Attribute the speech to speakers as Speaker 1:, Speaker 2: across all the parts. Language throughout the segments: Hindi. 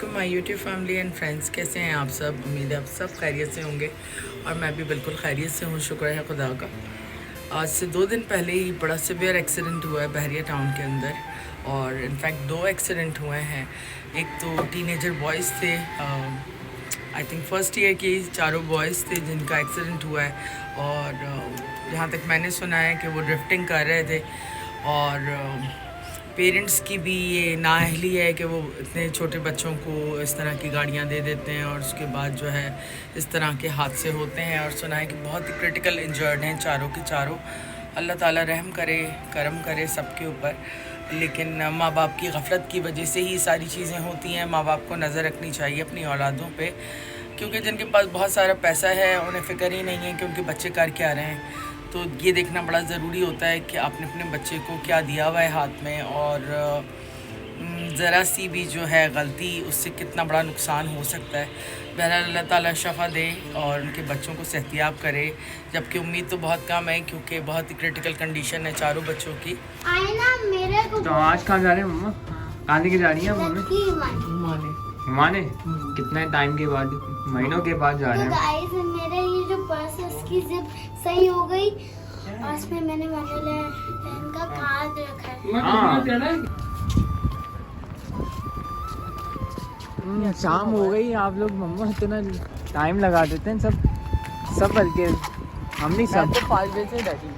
Speaker 1: वालेकुम my YouTube family and friends. कैसे हैं आप सब? उम्मीद है आप सब खैरियत से होंगे और मैं भी बिल्कुल खैरियत से हूँ। शुक्र है खुदा का। आज से 2 दिन पहले ही बड़ा सिवियर एक्सीडेंट हुआ है बहरिया टाउन के अंदर, और इनफैक्ट 2 एक्सीडेंट हुए हैं। एक तो टीनेजर बॉयज़ थे, आई थिंक फर्स्ट ईयर के चारों बॉयज़ थे जिनका एक्सीडेंट हुआ है, और जहाँ तक मैंने सुना है कि वो ड्रिफ्टिंग कर रहे थे, और पेरेंट्स की भी ये नाअहली है कि वो इतने छोटे बच्चों को इस तरह की गाड़ियाँ दे देते हैं और उसके बाद जो है इस तरह के हादसे होते हैं। और सुना है कि बहुत ही क्रिटिकल इंजर्ड हैं चारों के चारों। अल्लाह ताला रहम करे, करम करे सबके ऊपर। लेकिन माँ बाप की गफलत की वजह से ही सारी चीज़ें होती हैं। माँ बाप को नज़र रखनी चाहिए अपनी औलादों पे, क्योंकि जिनके पास बहुत सारा पैसा है उन्हें फ़िक्र ही नहीं है कि उनके बच्चे कर क्या रहे हैं। तो ये देखना बड़ा ज़रूरी होता है कि आपने अपने बच्चे को क्या दिया हुआ है हाथ में, और ज़रा सी भी जो है गलती उससे कितना बड़ा नुकसान हो सकता है। बहरहाल अल्लाह ताला शफ़ा दे और उनके बच्चों को सेहतियाब करे, जबकि उम्मीद तो बहुत कम है क्योंकि बहुत ही क्रिटिकल कंडीशन है चारों बच्चों की।
Speaker 2: आए ना मेरे को।
Speaker 3: तो आज कहाँ जा रहे हैं मम्मा? कहाँ लेके जा रही हैं मम्मी? घुमाने। कितने टाइम के बाद, महीनों के बाद जा रहे हैं?
Speaker 2: गाइस मेरे ये जो पर्स है उसकी जिप सही हो गई और इसमें मैंने वाले पेन का कार्ड रखा है।
Speaker 3: शाम हो गई, आप लोग मम्मा इतना टाइम लगा देते हैं सब बल्कि हम नहीं सब। 5 बजे से रेडी,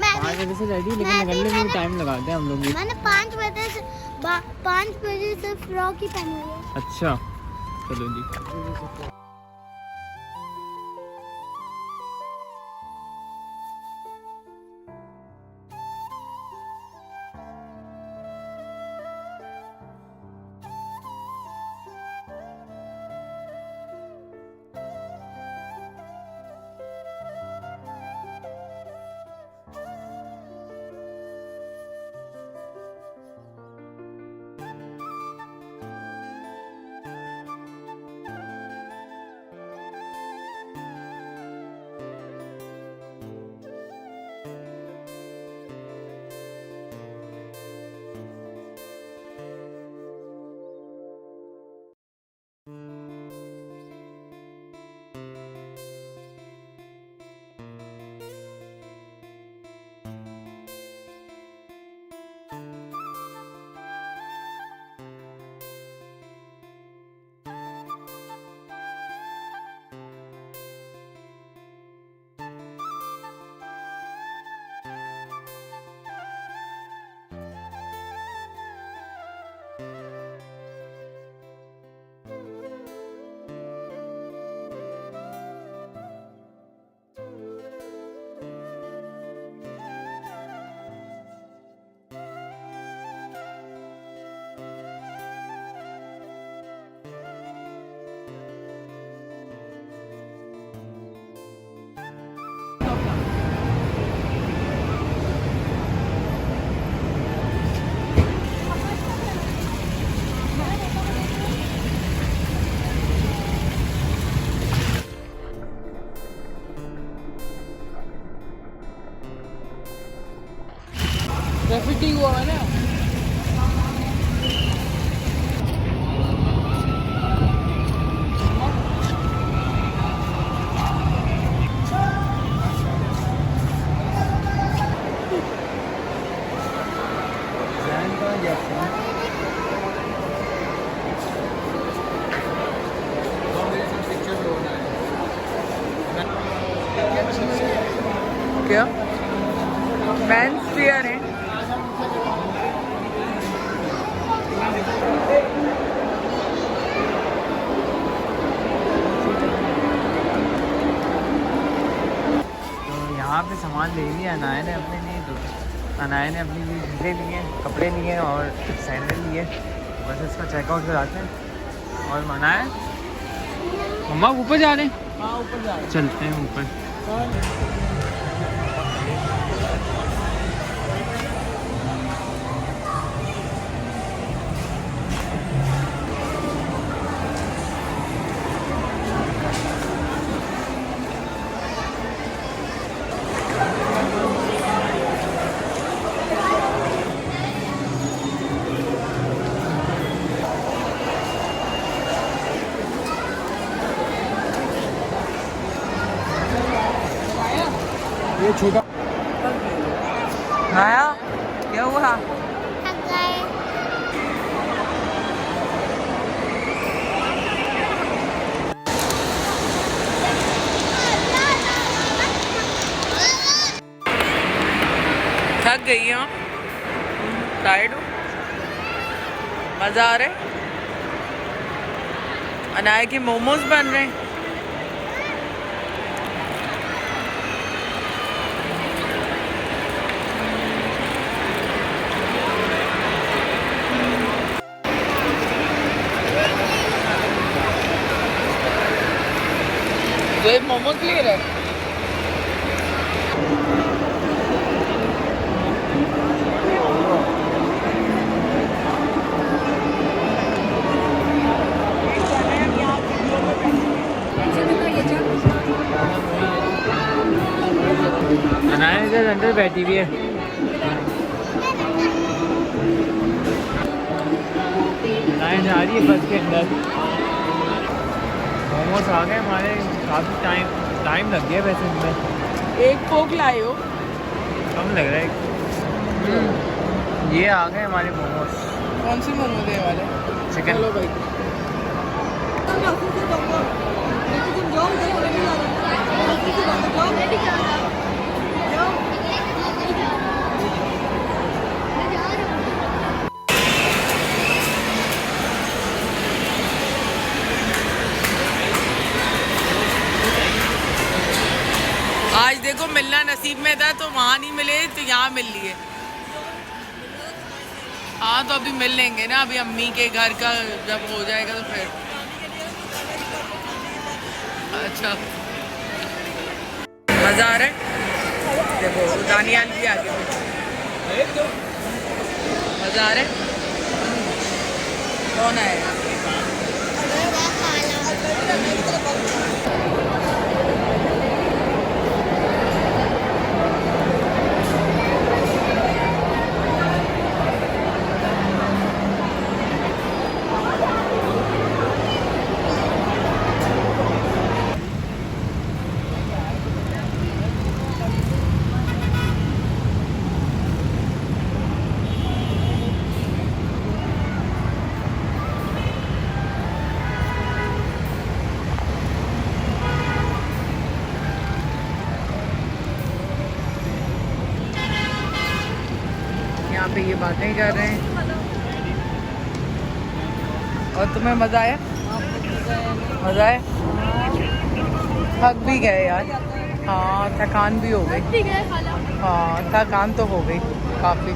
Speaker 3: 5 बजे से रेडी, लेकिन निकलने में भी टाइम लगाते हैं हम लोग भी।
Speaker 2: मैंने 5 बजे से फ्रॉक ही पहनी है।
Speaker 3: अच्छा चलो जी।
Speaker 1: ग्रेफिटी हुआ है ना। क्या मेंस वेयर है?
Speaker 3: यहाँ पे सामान ले लिया अनाया ने अपने लिए, तो अनाया ने अपने लिए जूते लिए, कपड़े लिए और सैंडल लिए। बस इसका चेकआउट कराते हैं और मनाया। मम्मा ऊपर जा रहे हैं?
Speaker 1: हाँ ऊपर जा रहे हैं।
Speaker 3: चलते हैं ऊपर। आया क्या हुआ?
Speaker 2: थक गए।
Speaker 1: थक गई हो? टायर्ड हो? मजा आ रहा है? अनाया के मोमोज बन रहे हैं। तो एक मोमोज ले रहे हैं।
Speaker 3: अनाया इधर अंदर बैठी हुई है। अनाया जा रही है बस के अंदर। मोमोज आ गए हमारे, काफ़ी टाइम लग गया वैसे इनमें।
Speaker 1: एक कोक लाए हो?
Speaker 3: कम लग रहा है। ये आ गए हमारे मोमोज।
Speaker 1: कौन सी मोमोज है वाले?
Speaker 3: चिकन।
Speaker 1: चलो भाई। आज देखो मिलना नसीब में था तो वहाँ नहीं मिले तो यहाँ मिल लिए। हाँ तो अभी मिल लेंगे ना, अभी अम्मी के घर का जब हो जाएगा तो फिर। अच्छा मज़ा आ रहा है? देखो दानियाल भी आ गया। मज़ा आ रहा है? कौन आया? यहाँ पे ये बातें कर रहे हैं। और तुम्हें मज़ा आया? मज़ा आया? थक भी गए यार। हाँ थकान भी हो गई। हाँ थकान तो हो गई काफ़ी।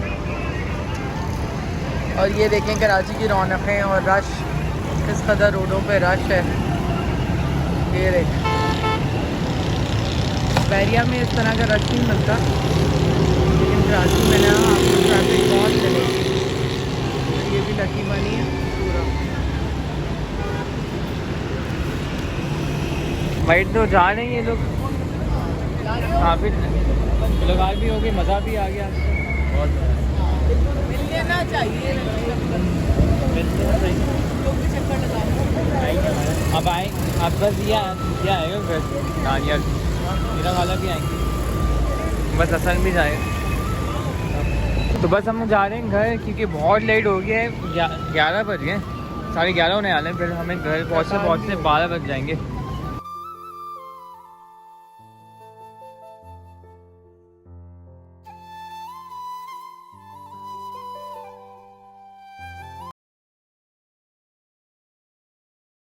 Speaker 1: और ये देखें कराची की रौनकें और रश, किस कदर रोडों पे रश है। ये देखें बहरिया में इस तरह का रश नहीं मिलता, लेकिन कराची में ना आपको ट्रैफिक बहुत चलेगी। ये भी लकी बनी है पूरा।
Speaker 3: वाइट तो जा रहे हैं ये लोग काफ़ी। मुलाकात भी हो गई, मज़ा भी आ गया। बहुत
Speaker 1: मिल लेना चाहिए। चक्कर लगा
Speaker 3: अब आए, अब बस ये आएगा फिर दानियाल मेरा वाला भी आएंगे, बस असल भी जाए। तो बस हम जा रहे हैं घर क्योंकि बहुत लेट हो गया है। 11 बज गए, 11:30 होने वाले हैं। फिर हमें घर पहुँचते 12 बज जाएंगे।